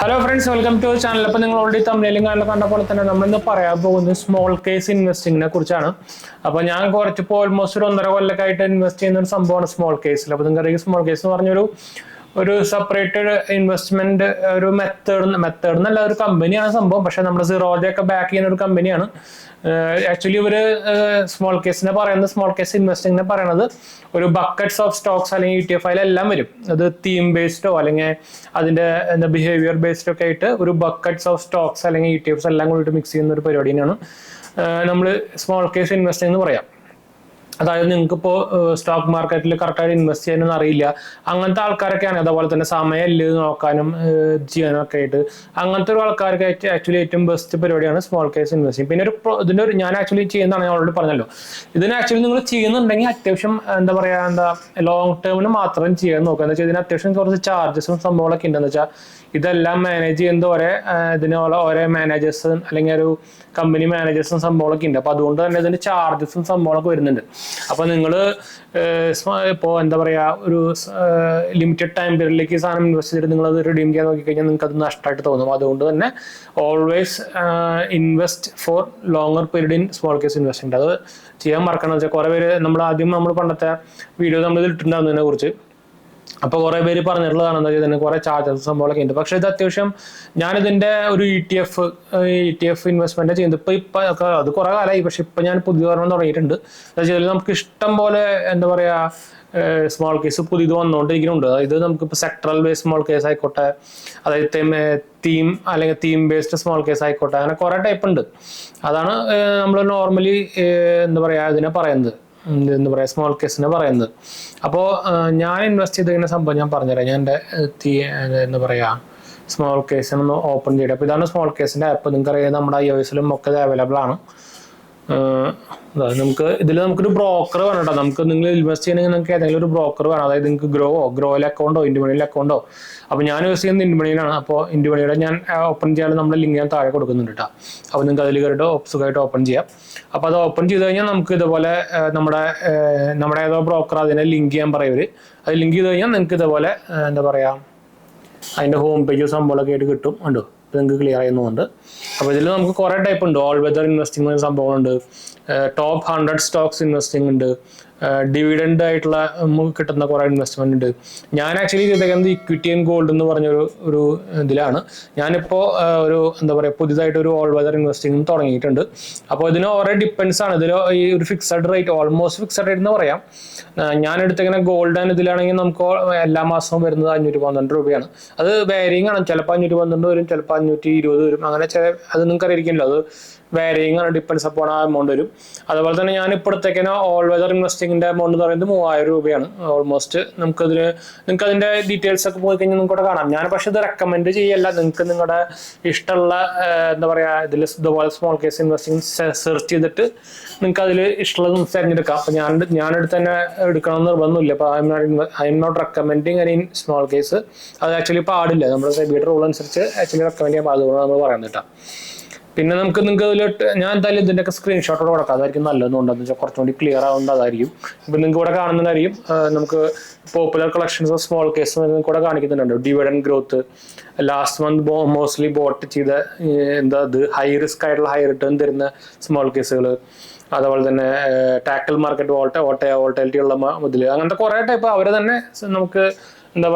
Hello friends, welcome to channel. അപ്പോൾ നിങ്ങൾ already തമിഴിലും കണ്ട പോലെ തന്നെ നമ്മളിന്ന് പറയാൻ പോകുന്നത് സ്മോൾ കേസ് ഇൻവെസ്റ്റിങ്ങിനെ കുറിച്ചാണ്. അപ്പോൾ ഞാൻ ഇപ്പോൾ ഓൾമോസ്റ്റ് ഒരു 1.5 കൊല്ലമായിട്ട് ഇൻവെസ്റ്റ് ചെയ്യുന്ന ഒരു സംഭവമാണ് സ്മോൾ കേസിൽ. അപ്പോൾ നിങ്ങൾക്ക് സ്മോൾ കേസ് എന്ന് പറഞ്ഞൊരു സെപ്പറേറ്റഡ് ഇൻവെസ്റ്റ്മെന്റ് ഒരു മെത്തേഡ് എന്നല്ല, ഒരു കമ്പനിയാണ് സംഭവം. പക്ഷെ നമ്മുടെ സിറോജയൊക്കെ ബാക്ക് ചെയ്യുന്ന ഒരു കമ്പനിയാണ്. ആക്ച്വലി ഇവര് സ്മോൾ കേസ് ഇൻവെസ്റ്റിംഗിനെ പറയുന്നത് ഒരു ബക്കറ്റ്സ് ഓഫ് സ്റ്റോക്സ് അല്ലെങ്കിൽ ETF എല്ലാം വരും. അത് തീം ബേസ്ഡോ അല്ലെങ്കിൽ അതിന്റെ ബിഹേവിയർ ബേസ്ഡോ ഒക്കെ ആയിട്ട് ഒരു ബക്കറ്റ്സ് ഓഫ് സ്റ്റോക്സ് അല്ലെങ്കിൽ ETFs എല്ലാം കൂടിയിട്ട് മിക്സ് ചെയ്യുന്ന ഒരു പരിപാടിയാണ് നമ്മൾ സ്മോൾ കേസ് ഇൻവെസ്റ്റിംഗ് എന്ന് പറയാം. അതായത് നിങ്ങൾക്ക് ഇപ്പോൾ സ്റ്റോക്ക് മാർക്കറ്റിൽ കറക്റ്റായിട്ട് ഇൻവെസ്റ്റ് ചെയ്യാനൊന്നും അറിയില്ല, അങ്ങനത്തെ ആൾക്കാരൊക്കെയാണ്. അതുപോലെ തന്നെ സമയമില്ല നോക്കാനും ചെയ്യാനും ഒക്കെ ആയിട്ട് അങ്ങനത്തെ ഒരു ആൾക്കാർക്ക് ആക്ച്വലി ഏറ്റവും ബെസ്റ്റ് പരിപാടിയാണ് സ്മോൾ കേസ് ഇൻവെസ്റ്റിംഗ്. പിന്നെ ഇതിന്റെ ഞാൻ ആക്ച്വലി ചെയ്യുന്നതാണ്, ഞാൻ ഓൾറെഡി പറഞ്ഞല്ലോ. ഇതിന് ആക്ച്വലി നിങ്ങൾ ചെയ്യുന്നുണ്ടെങ്കിൽ അത്യാവശ്യം ലോങ് ടേമിന് മാത്രം ചെയ്യാൻ നോക്കുക. എന്താ വെച്ചാൽ ഇതിന് അത്യാവശ്യം കുറച്ച് ചാർജസും സംഭവങ്ങളൊക്കെ ഉണ്ടെന്ന് വെച്ചാൽ ഇതെല്ലാം മാനേജ് ചെയ്യുന്നത് ഓരോ മാനേജേഴ്സ് അല്ലെങ്കിൽ ഒരു കമ്പനി മാനേജേഴ്സും സംഭവങ്ങളൊക്കെ ഉണ്ട്. അപ്പൊ അതുകൊണ്ട് തന്നെ ഇതിന്റെ ചാർജസും സംഭവങ്ങളൊക്കെ വരുന്നുണ്ട്. അപ്പൊ നിങ്ങൾ ഇപ്പോൾ ഒരു ലിമിറ്റഡ് ടൈം പീരീഡിലേക്ക് ഈ സാധനം ഇൻവെസ്റ്റ് ചെയ്തിട്ട് നിങ്ങൾ അത് റിഡീം ചെയ്യാൻ നോക്കിക്കഴിഞ്ഞാൽ നിങ്ങൾക്ക് അത് നഷ്ടമായിട്ട് തോന്നും. അതുകൊണ്ട് തന്നെ always invest four longer period in small case investment. അത് ചെയ്യാൻ മറക്കണം. വെച്ചാൽ കുറെ പേര് നമ്മൾ പണ്ടത്തെ വീഡിയോ നമ്മൾ ഇട്ടിട്ടുണ്ടാകും ഇതിനെ കുറിച്ച്. അപ്പൊ കുറെ പേര് പറഞ്ഞിട്ടുള്ളതാണ് എന്താ ഇതിന് കുറെ ചാർജസ് സംഭവങ്ങളൊക്കെ ഉണ്ട്. പക്ഷെ ഇത് അത്യാവശ്യം ഞാനിതിന്റെ ഒരു ETF ഇൻവെസ്റ്റ്മെന്റ് ചെയ്യുന്നത് ഇപ്പൊ അത് കുറെ കാലമായി. പക്ഷെ ഇപ്പൊ ഞാൻ പുതിയ ഒരെണ്ണം തുടങ്ങിയിട്ടുണ്ട്. നമുക്ക് ഇഷ്ടം പോലെ സ്മോൾ കേസ് പുതിയത് വന്നുകൊണ്ടിരിക്കുന്നുണ്ട്. അതായത് നമുക്കിപ്പോൾ സെക്ടറൽ ബേസ്ഡ് സ്മോൾ കേസ് ആയിക്കോട്ടെ, അതായത് തീം ബേസ്ഡ് സ്മോൾ കേസ് ആയിക്കോട്ടെ, അങ്ങനെ കുറെ ടൈപ്പ് ഉണ്ട്. അതാണ് നമ്മൾ നോർമലി ഇതിനെ പറയുന്നത്, സ്മോൾ കേസിനെ പറയുന്നത്. അപ്പോൾ ഞാൻ ഇൻവെസ്റ്റ് ചെയ്തിരിക്കുന്ന സംഭവം ഞാൻ പറഞ്ഞുതരാം. ഞാൻ എൻ്റെ സ്മോൾ കേസിനൊന്ന് ഓപ്പൺ ചെയ്യട്ടെ. അപ്പോൾ ഇതാണ് സ്മോൾ കേസിൻ്റെ ആപ്പ്. നിങ്ങൾക്കറിയാം നമ്മുടെ iOS-ലും ഒക്കെ ഇത് അവൈലബിൾ ആണ്. നമുക്കൊരു ബ്രോക്കർ വേണം കേട്ടോ. നിങ്ങൾ ഇൻവെസ്റ്റ് ചെയ്യണമെങ്കിൽ നിങ്ങൾക്ക് ഏതെങ്കിലും ഒരു ബ്രോക്കർ വേണം. അതായത് നിങ്ങൾക്ക് ഗ്രോയിൽ അക്കൗണ്ടോ ഇൻഡ്യമണിയിൽ അക്കൗണ്ടോ. അപ്പോൾ ഞാൻ യൂസ് ചെയ്യുന്നത് ഇൻഡ്യമണിയിലാണ്. അപ്പോൾ ഇൻഡ്യമണിയുടെ ഞാൻ ഓപ്പൺ ചെയ്യാൻ നമ്മുടെ ലിങ്ക് ഞാൻ താഴെ കൊടുക്കുന്നുണ്ട് കേട്ടോ. അപ്പോൾ നിങ്ങൾക്ക് അതിൽ കയറിയിട്ട് സുഖമായിട്ട് ഓപ്പൺ ചെയ്യാം. അപ്പോൾ അത് ഓപ്പൺ ചെയ്ത് കഴിഞ്ഞാൽ നമുക്ക് ഇതുപോലെ നമ്മുടെ ഏതോ ബ്രോക്കർ അതിനെ ലിങ്ക് ചെയ്യാൻ പറയവർ. അത് ലിങ്ക് ചെയ്ത് കഴിഞ്ഞാൽ നിങ്ങൾക്ക് ഇതുപോലെ അതിൻ്റെ ഹോം പേജ് സംഭവങ്ങളൊക്കെ ആയിട്ട് കിട്ടും. ഉണ്ടോ, നിങ്ങൾക്ക് ക്ലിയർ ചെയ്യുന്നുണ്ട്. അപ്പോൾ ഇതിൽ നമുക്ക് കുറേ ടൈപ്പ് ഉണ്ട്. ഓൾ വെതർ ഇൻവെസ്റ്റിംഗ് സംഭവമുണ്ട്, ടോപ്പ് 100 സ്റ്റോക്സ് ഇൻവെസ്റ്റിംഗ് ഉണ്ട്, ഡിവിഡൻഡ് ആയിട്ടുള്ള കിട്ടുന്ന കുറേ ഇൻവെസ്റ്റ്മെന്റ് ഉണ്ട്. ഞാൻ ആക്ച്വലി ചെയ്തേക്കുന്നത് ഇക്വിറ്റി ആൻഡ് ഗോൾഡ് എന്ന് പറഞ്ഞൊരു ഇതിലാണ്. ഞാനിപ്പോൾ പുതിയതായിട്ട് ഒരു ഓൾ വെതർ ഇൻവെസ്റ്റിംഗ് തുടങ്ങിയിട്ടുണ്ട്. അപ്പോൾ ഇതിന് ഓരോ ഡിപ്പെൻസ് ആണ്. ഇതിൽ ഈ ഒരു fixed rate, almost fixed rate എന്ന് പറയാം. ഞാൻ എടുത്തേക്കുന്ന ഗോൾഡ് ആൻഡ് ഇതിലാണെങ്കിൽ നമുക്ക് എല്ലാ മാസവും വരുന്നത് 512 രൂപയാണ്. അത് വേരിയിങ് ആണ്. ചിലപ്പോൾ 512 വരും, ചിലപ്പോൾ 520 വരും. അങ്ങനെ അത് നിങ്ങൾക്ക് അറിയിക്കണല്ലോ, അത് വേരിയിങ് ആണ്, ഡിപ്പെൻസ് അപ്പോൾ ആ എമൗണ്ട് വരും. അതുപോലെ തന്നെ ഞാൻ ഇപ്പോൾ എടുത്തേക്കുന്ന ഓൾ വെതർ ഇൻവെസ്റ്റിംഗിന്റെ എമൗണ്ട് എന്ന് പറയുന്നത് 3000 രൂപയാണ് ഓൾമോസ്റ്റ്. നിങ്ങൾക്ക് അതിന്റെ ഡീറ്റെയിൽസ് ഒക്കെ പോയി കഴിഞ്ഞാൽ നിങ്ങൾക്ക് കാണാം. ഞാൻ പക്ഷെ ഇത് റെക്കമെൻഡ് ചെയ്യല്ല. നിങ്ങൾക്ക് നിങ്ങളുടെ ഇഷ്ടമുള്ള ഇതുപോലെ സ്മോൾ കേസ് ഇൻവെസ്റ്റിംഗ് സെർച്ച് ചെയ്തിട്ട് നിങ്ങൾക്ക് അതിൽ ഇഷ്ടമുള്ളത് തിരഞ്ഞെടുക്കാം. അപ്പോൾ ഞാനെടുത്ത് തന്നെ എടുക്കണമെന്ന് നിർബന്ധമില്ല. അപ്പോൾ I am not recommending any small case. അത് ആക്ച്വലി പാടില്ല. നമ്മുടെ സെബിയുടെ റൂൾ അനുസരിച്ച് ആക്ച്വലി റെക്കമെൻഡ് ചെയ്യാൻ പാടുള്ളൂ നമ്മൾ പറയുന്നത് കേട്ടോ. പിന്നെ നിങ്ങൾക്ക് ഇതിലോട്ട് ഞാൻ എന്തായാലും ഇതിൻ്റെയൊക്കെ സ്ക്രീൻഷോട്ടോടെ കൊടുക്കാം. അതായിരിക്കും നല്ലതെന്നുണ്ടെന്ന് വെച്ചാൽ കുറച്ചുകൂടി ക്ലിയർ ആവുന്നതായിരിക്കും. ഇപ്പം നിങ്ങൾക്ക് ഇവിടെ കാണുന്നതായിരിക്കും. നമുക്ക് popular collections of small case നിങ്ങൾക്ക് ഇവിടെ കാണിക്കുന്നുണ്ട്. Dividend growth, last month mostly boat ചെയ്ത ഹൈ റിസ്ക് ആയിട്ടുള്ള ഹൈ റിട്ടേൺ തരുന്ന സ്മോൾ കേസുകൾ, അതുപോലെ തന്നെ ടാക്കൽ മാർക്കറ്റ് വോൾട്ടാലിറ്റി ഉള്ള ഇതിൽ, അങ്ങനത്തെ കുറേ ടൈപ്പ് അവർ തന്നെ നമുക്ക്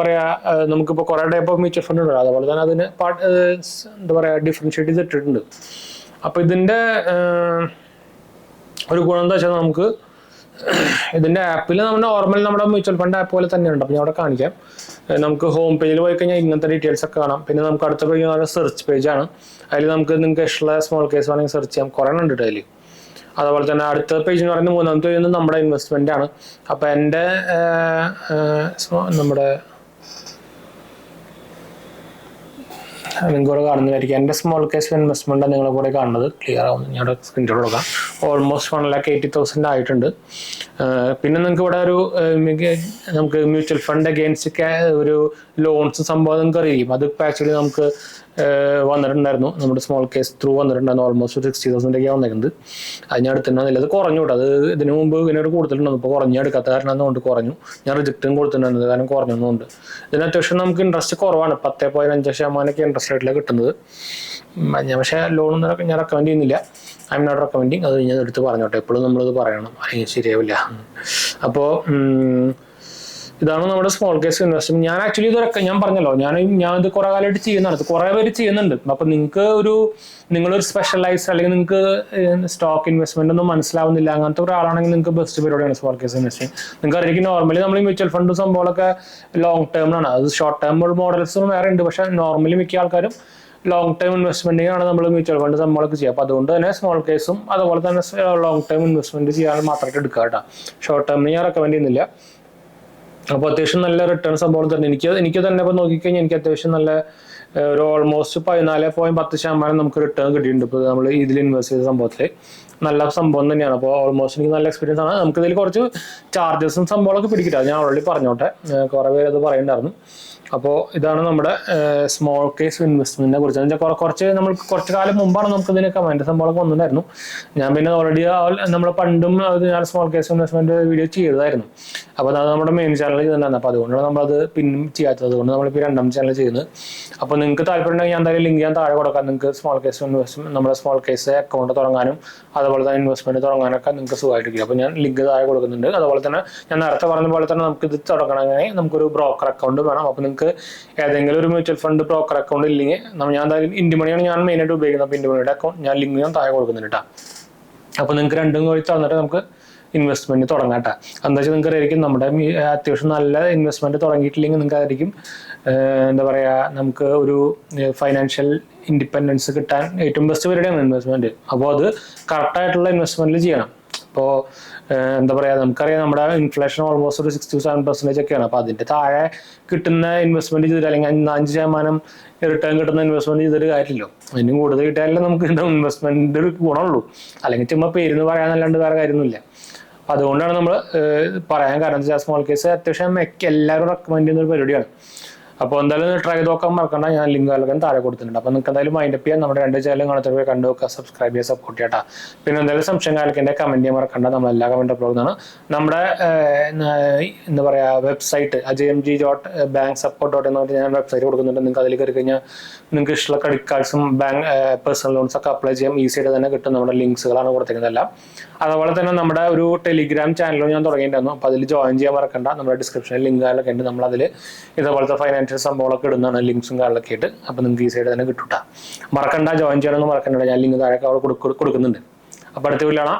നമുക്കിപ്പോൾ കുറേ ടൈപ്പ് ഓഫ് മ്യൂച്വൽ ഫണ്ട് ഉണ്ട്. അതുപോലെ തന്നെ അതിന് ഡിഫറൻഷിയേറ്റ് ചെയ്തിട്ടുണ്ട്. അപ്പോൾ ഇതിൻ്റെ ഒരു ഗുണം എന്താ വെച്ചാൽ നമുക്ക് ഇതിൻ്റെ ആപ്പിൽ നമ്മുടെ മ്യൂച്വൽ ഫണ്ട് ആപ്പ് പോലെ തന്നെയുണ്ട്. അപ്പോൾ ഞാൻ അവിടെ കാണിക്കാം. നമുക്ക് ഹോം പേജിൽ പോയി കഴിഞ്ഞാൽ ഇങ്ങനത്തെ ഡീറ്റെയിൽസ് ഒക്കെ കാണാം. പിന്നെ നമുക്ക് അടുത്ത പേജ് സെർച്ച് പേജാണ്. അതിൽ നിങ്ങൾക്ക് ഇഷ്ടമുള്ള സ്മോൾ കേസ് വേണമെങ്കിൽ സെർച്ച് ചെയ്യാം. കുറേ ഉണ്ട് അതിൽ. അതുപോലെ തന്നെ അടുത്ത പേജ് എന്ന് പറയുന്നത് 3ാമത്തെ പേജ് നമ്മുടെ ഇൻവെസ്റ്റ്മെന്റ് ആണ്. അപ്പൊ എൻ്റെ നിങ്ങൾക്ക് കൂടെ കാണുന്നതായിരിക്കും. എൻ്റെ സ്മോൾ കേസ് ഇൻവെസ്റ്റ്മെന്റ് നിങ്ങളെ കൂടെ കാണുന്നത്. ക്ലിയർ ആവുന്നു. ഞാൻ സ്ക്രീൻഷോട്ട് കൊടുക്കാം. ഓൾമോസ്റ്റ് 1,80,000 ആയിട്ടുണ്ട്. പിന്നെ നിങ്ങൾക്ക് ഇവിടെ ഒരു നമുക്ക് മ്യൂച്വൽ ഫണ്ട് അഗെയിൻസ്റ്റ് ഒരു ലോൺസ് സംഭവം നിങ്ങൾക്ക് അറിയും. അത് ആക്ച്വലി നമുക്ക് വന്നിട്ടുണ്ടായിരുന്നു, നമ്മുടെ സ്മോൾ കേസ് ത്രൂ വന്നിട്ടുണ്ടായിരുന്നു. ഓൾമോസ്റ്റ് 60,000 വന്നിട്ടുണ്ട്. അത് ഞാൻ എടുത്തിട്ടുണ്ടെന്നില്ല, അത് കുറഞ്ഞു കേട്ടോ. അത് ഇതിനു മുമ്പ് ഇതിനോട് കൊടുത്തിട്ടുണ്ടായിരുന്നു, ഇപ്പോൾ കുറഞ്ഞ എടുക്കാത്ത കാരണം അതുകൊണ്ട് കുറഞ്ഞു. ഞാൻ റിജക്റ്റും കൊടുത്തിട്ടുണ്ടായിരുന്നത് കാരണം കുറഞ്ഞൊന്നുണ്ട്. ഇതിന് അത്യാവശ്യം നമുക്ക് ഇൻട്രസ്റ്റ് കുറവാണ്, 10.5% ഇൻട്രസ്റ്റ് റേറ്റിലാണ് കിട്ടുന്നത്. പക്ഷേ ലോണൊന്നും ഞാൻ റെക്കമെൻഡ് ചെയ്യുന്നില്ല. I am not recommending. അത് ഞാൻ എടുത്ത് പറഞ്ഞോട്ടെ, എപ്പോഴും നമ്മളിത് പറയണം, അല്ലെങ്കിൽ ശരിയാവില്ല. അപ്പോൾ ഇതാണ് നമ്മുടെ സ്മോൾ കേസ് ഇൻവെസ്റ്റ്മെന്റ്. ഞാൻ ആക്ച്വലി ഇതൊക്കെ ഞാൻ പറഞ്ഞല്ലോ, ഞാൻ ഇത് കുറെ കാലമായിട്ട് ചെയ്യുന്നതാണ്, കുറെ പേര് ചെയ്യുന്നുണ്ട്. അപ്പൊ നിങ്ങൾക്ക് നിങ്ങളൊരു സ്പെഷ്യലൈസ് അല്ലെങ്കിൽ നിങ്ങൾക്ക് സ്റ്റോക്ക് ഇൻവെസ്റ്റ്മെന്റ് ഒന്നും മനസ്സിലാവുന്നില്ല, അങ്ങനത്തെ ഒരാളാണെങ്കിൽ നിങ്ങൾക്ക് ബെസ്റ്റ് പരിപാടിയാണ് സ്മോൾ കേസ് ഇൻവെസ്റ്റിംഗ്. നിങ്ങൾക്ക് അറിയാം, നോർമലി നമ്മൾ മ്യൂച്വൽ ഫണ്ടും സംഭവങ്ങളൊക്കെ ലോങ് ടേമിലാണ്. അത് ഷോർട്ട് ടേം മോഡൽസും വേറെ ഉണ്ട്, പക്ഷെ നോർമലി മിക്ക ആൾക്കാരും ലോങ് ടേം ഇൻവെസ്റ്റ്മെന്റിന് ആണ് നമ്മൾ മ്യൂച്വൽ ഫണ്ട് സംഭവങ്ങളൊക്കെ ചെയ്യുക. അപ്പോൾ അതുകൊണ്ട് തന്നെ സ്മോൾ കേസും അതുപോലെ തന്നെ ലോങ് ടേം ഇൻവെസ്റ്റ്മെന്റ് ചെയ്യാൻ മാത്രമായിട്ട് എടുക്കുക കേട്ടോ. ഷോർട്ട് ടേമിന് ഞാൻ റെക്കമെൻഡ് ചെയ്യുന്നില്ല. അപ്പോൾ അത്യാവശ്യം നല്ല റിട്ടേൺ സംഭവം തന്നെ എനിക്ക് തന്നെ ഇപ്പോൾ നോക്കിക്കഴിഞ്ഞാൽ എനിക്ക് അത്യാവശ്യം നല്ല ഒരു ഓൾമോസ്റ്റ് 14.10% നമുക്ക് റിട്ടേൺ കിട്ടിയിട്ടുണ്ട്. ഇപ്പോൾ നമ്മൾ ഇതിൽ ഇൻവെസ്റ്റ് ചെയ്ത സംഭവത്തിൽ നല്ല സംഭവം തന്നെയാണ്. അപ്പോൾ ഓൾമോസ്റ്റ് എനിക്ക് നല്ല എക്സ്പീരിയൻസ് ആണ്. നമുക്കിതിൽ കുറച്ച് ചാർജസും സംഭവങ്ങളൊക്കെ പിടിക്കില്ല, ഞാൻ ഓൾറെഡി പറഞ്ഞോട്ടെ, കുറേ പേര് അത് പറയുന്നുണ്ടായിരുന്നു. അപ്പോൾ ഇതാണ് നമ്മുടെ സ്മോൾ കേസ് ഇൻവെസ്റ്റ്മെന്റിനെ കുറിച്ച്. കുറച്ച് കാലം മുമ്പാണ് നമുക്ക് ഇതിന് കമന്റ് സംഭവങ്ങളൊക്കെ വന്നിട്ടുണ്ടായിരുന്നു. ഞാൻ പിന്നെ ഓൾറെഡി നമ്മൾ പണ്ടും ഞാൻ സ്മോൾ കേസ് ഇൻവെസ്റ്റ്മെന്റ് വീഡിയോ ചെയ്തതായിരുന്നു. അപ്പോൾ അത് നമ്മുടെ മെയിൻ ചാനൽ ചെയ്തിട്ടുണ്ടായിരുന്നു. അപ്പോൾ അതുകൊണ്ടാണ് നമ്മളത് പിന്നും ചെയ്യാത്തത്, അതുകൊണ്ട് നമ്മളിപ്പോൾ രണ്ടാം ചാനൽ ചെയ്യുന്നത്. അപ്പോൾ നിങ്ങൾക്ക് താല്പര്യം ഉണ്ടെങ്കിൽ ഞാൻ എന്തായാലും ലിങ്ക് ഞാൻ താഴെ കൊടുക്കാം. നിങ്ങൾക്ക് സ്മോൾ കേസ് ഇൻവെസ്റ്റ്മെന്റ് നമ്മുടെ സ്മോൾ കേസ് അക്കൗണ്ട് തുടങ്ങാനും അതുപോലെ തന്നെ ഇൻവെസ്റ്റ്മെന്റ് തുടങ്ങാനൊക്കെ നിങ്ങൾക്ക് സുഖമായിട്ടില്ല. അപ്പോൾ ഞാൻ ലിങ്ക് താഴെ കൊടുക്കുന്നുണ്ട്. അതുപോലെ തന്നെ ഞാൻ നേരത്തെ പറഞ്ഞ പോലെ തന്നെ നമുക്ക് ഇത് തുടങ്ങണമെങ്കിൽ നമുക്കൊരു ബ്രോക്കർ അക്കൗണ്ട് വേണം. അപ്പോൾ നിങ്ങൾക്ക് ഏതെങ്കിലും ഒരു മ്യൂച്വൽ ഫണ്ട് ബ്രോക്കർ അക്കൗണ്ട് ഇല്ലെങ്കിൽ ഞാൻ എന്തായാലും ഇന്ത്യ മണിയാണ് ഞാൻ മെയിനായിട്ട് ഉപയോഗിക്കുന്നത്. അപ്പോൾ ഇന്ത്യ മണിയുടെ അക്കൗണ്ട് ഞാൻ ലിങ്ക് ഞാൻ താഴെ കൊടുക്കുന്നുണ്ട് കേട്ടോ. അപ്പോൾ നിങ്ങൾക്ക് രണ്ടും കൂടി തന്നിട്ട് നമുക്ക് ഇൻവെസ്റ്റ്മെന്റ് തുടങ്ങാം കേട്ടോ. എന്താ വെച്ചാൽ നിങ്ങൾക്ക് ആയിരിക്കും നമ്മുടെ അത്യാവശ്യം നല്ല ഇൻവെസ്റ്റ്മെന്റ് തുടങ്ങിയിട്ടില്ലെങ്കിൽ നിങ്ങൾക്ക് ആയിരിക്കും എന്താ പറയുക, നമുക്ക് ഒരു ഫൈനാൻഷ്യൽ ഇൻഡിപെൻഡൻസ് കിട്ടാൻ ഏറ്റവും ബെസ്റ്റ് പരിപാടിയാണ് ഇൻവെസ്റ്റ്മെന്റ്. അപ്പോൾ അത് കറക്റ്റായിട്ടുള്ള ഇൻവെസ്റ്റ്മെന്റിൽ ചെയ്യണം. ഇപ്പോൾ എന്താ പറയുക, നമുക്കറിയാം നമ്മുടെ ഇൻഫ്ലേഷൻ ഓൾമോസ്റ്റ് ഒരു 6-7% ഒക്കെയാണ്. അപ്പോൾ അതിൻ്റെ താഴെ കിട്ടുന്ന ഇൻവെസ്റ്റ്മെന്റ് ചെയ്തിട്ട് അല്ലെങ്കിൽ 5% റിട്ടേൺ കിട്ടുന്ന ഇൻവെസ്റ്റ്മെന്റ് ചെയ്തിട്ട് കാര്യമില്ലല്ലോ. അതിനും കൂടുതൽ കിട്ടിയാലേ നമുക്ക് ഇൻവെസ്റ്റ്മെന്റ് ഗുണമുള്ളൂ. അല്ലെങ്കിൽ ചുമ്മാ പേരുന്ന് പറയാനല്ലാണ്ട് വേറെ കാര്യമൊന്നുമില്ല. അതുകൊണ്ടാണ് നമ്മൾ പറയാൻ കാരണം വെച്ചാൽ സ്മോൾ കേസ് അത്യാവശ്യം എല്ലാവരും റെക്കമെൻഡ് ചെയ്യുന്ന ഒരു പരിപാടിയാണ്. അപ്പോൾ എന്തായാലും ട്രൈ ചെയ്ത് നോക്കാൻ മറക്കണ്ട, ഞാൻ ലിങ്ക് നൽകാൻ താഴെ കൊടുത്തിട്ടുണ്ട്. അപ്പോൾ നിങ്ങൾക്ക് എന്തായാലും മൈൻഡ് അപ്പ് ചെയ്യാൻ നമ്മുടെ 2 ചാനലും കാണാത്തവരെ കണ്ടു നോക്കുക, സബ്സ്ക്രൈബ് ചെയ്യുക, സപ്പോർട്ട് ചെയ്യട്ടാ. പിന്നെ എന്തായാലും സംശയം കാണിക്കേണ്ട കമന്റ് ചെയ്യാൻ മറക്കണ്ട, നമ്മളെല്ലാ കമന്റ് അപ്ലോഡ് ആണ്. നമ്മുടെ എന്താ പറയുക വെബ്സൈറ്റ് ajmg.banksupport.in എന്ന് പറഞ്ഞിട്ട് ഞാൻ വെബ്സൈറ്റ് കൊടുക്കുന്നുണ്ട്. നിങ്ങൾക്ക് അതിൽ കയറി കഴിഞ്ഞാൽ നിങ്ങൾക്ക് ഇഷ്ടമുള്ള ക്രെഡിറ്റ് കാർഡ്സും ബാങ്ക് പേഴ്സണൽ ലോൺസ് ഒക്കെ അപ്ലൈ ചെയ്യാം, ഈസി ആയിട്ട് തന്നെ കിട്ടും. നമ്മുടെ ലിങ്ക്സുകളാണ് കൊടുത്തിരിക്കുന്നതെല്ലാം. അതുപോലെ തന്നെ നമ്മുടെ ഒരു ടെലിഗ്രാം ചാനലും ഞാൻ തുടങ്ങിയിട്ടുണ്ടായിരുന്നു. അപ്പോൾ അതിൽ ജോയിൻ ചെയ്യാൻ മറക്കണ്ട, നമ്മുടെ ഡിസ്ക്രിപ്ഷനിൽ ലിങ്കുകളൊക്കെ ഉണ്ട്. നമ്മളതിൽ ഇതേപോലത്തെ ഫൈനാൻഷ്യൽ സംഭവങ്ങളൊക്കെ ഇടുന്നതാണ്, ലിങ്ക്സും കാര്യങ്ങളൊക്കെ ആയിട്ട്. അപ്പോൾ നിങ്ങൾക്ക് ഈസി ആയിട്ട് തന്നെ കിട്ടൂട്ടാ. മറക്കണ്ട, ജോയിൻ ചെയ്യണമെന്ന് മറക്കണ്ട, ഞാൻ ലിങ്ക് താഴെ അവിടെ കൊടുക്കുന്നുണ്ട്. അപ്പോൾ അടുത്ത വീട്ടിലാണ്.